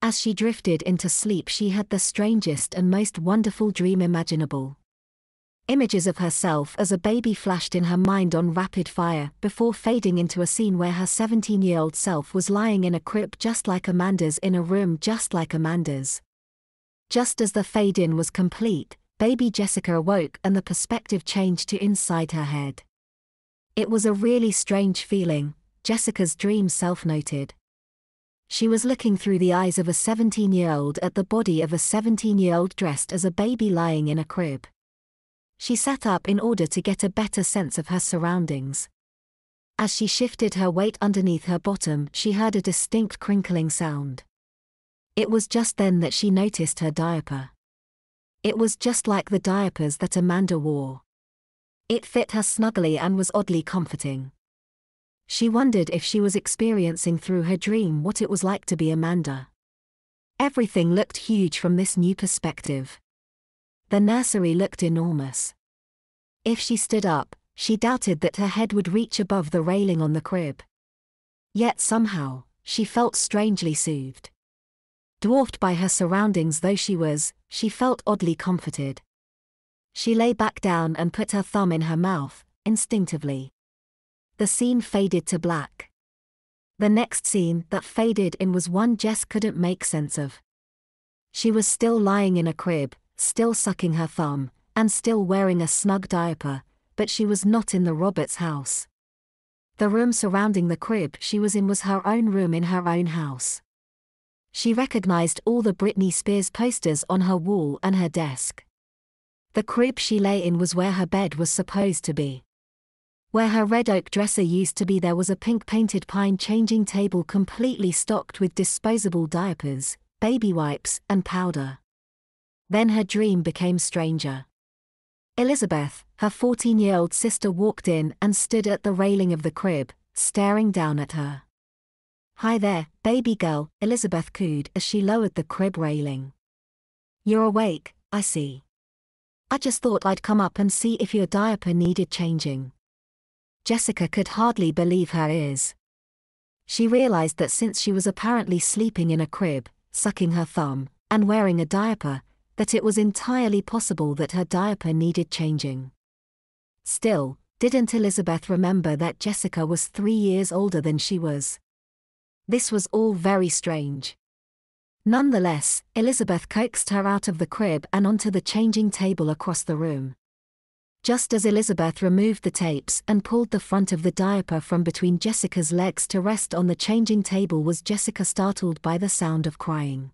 As she drifted into sleep, she had the strangest and most wonderful dream imaginable. Images of herself as a baby flashed in her mind on rapid fire before fading into a scene where her 17-year-old self was lying in a crib just like Amanda's, in a room just like Amanda's. Just as the fade-in was complete, baby Jessica awoke and the perspective changed to inside her head. It was a really strange feeling, Jessica's dream self noted. She was looking through the eyes of a 17-year-old at the body of a 17-year-old dressed as a baby lying in a crib. She sat up in order to get a better sense of her surroundings. As she shifted her weight underneath her bottom, she heard a distinct crinkling sound. It was just then that she noticed her diaper. It was just like the diapers that Amanda wore. It fit her snugly and was oddly comforting. She wondered if she was experiencing through her dream what it was like to be Amanda. Everything looked huge from this new perspective. The nursery looked enormous. If she stood up, she doubted that her head would reach above the railing on the crib. Yet somehow, she felt strangely soothed. Dwarfed by her surroundings though she was, she felt oddly comforted. She lay back down and put her thumb in her mouth, instinctively. The scene faded to black. The next scene that faded in was one Jess couldn't make sense of. She was still lying in a crib, still sucking her thumb, and still wearing a snug diaper, but she was not in the Roberts house. The room surrounding the crib she was in was her own room in her own house. She recognized all the Britney Spears posters on her wall and her desk. The crib she lay in was where her bed was supposed to be. Where her red oak dresser used to be there was a pink painted pine changing table completely stocked with disposable diapers, baby wipes, and powder. Then her dream became stranger. Elizabeth, her 14-year-old sister, walked in and stood at the railing of the crib, staring down at her. "Hi there, baby girl," Elizabeth cooed as she lowered the crib railing. "You're awake, I see. I just thought I'd come up and see if your diaper needed changing." Jessica could hardly believe her ears. She realized that since she was apparently sleeping in a crib, sucking her thumb, and wearing a diaper, that it was entirely possible that her diaper needed changing. Still, didn't Elizabeth remember that Jessica was 3 years older than she was? This was all very strange. Nonetheless, Elizabeth coaxed her out of the crib and onto the changing table across the room. Just as Elizabeth removed the tapes and pulled the front of the diaper from between Jessica's legs to rest on the changing table was Jessica, startled by the sound of crying.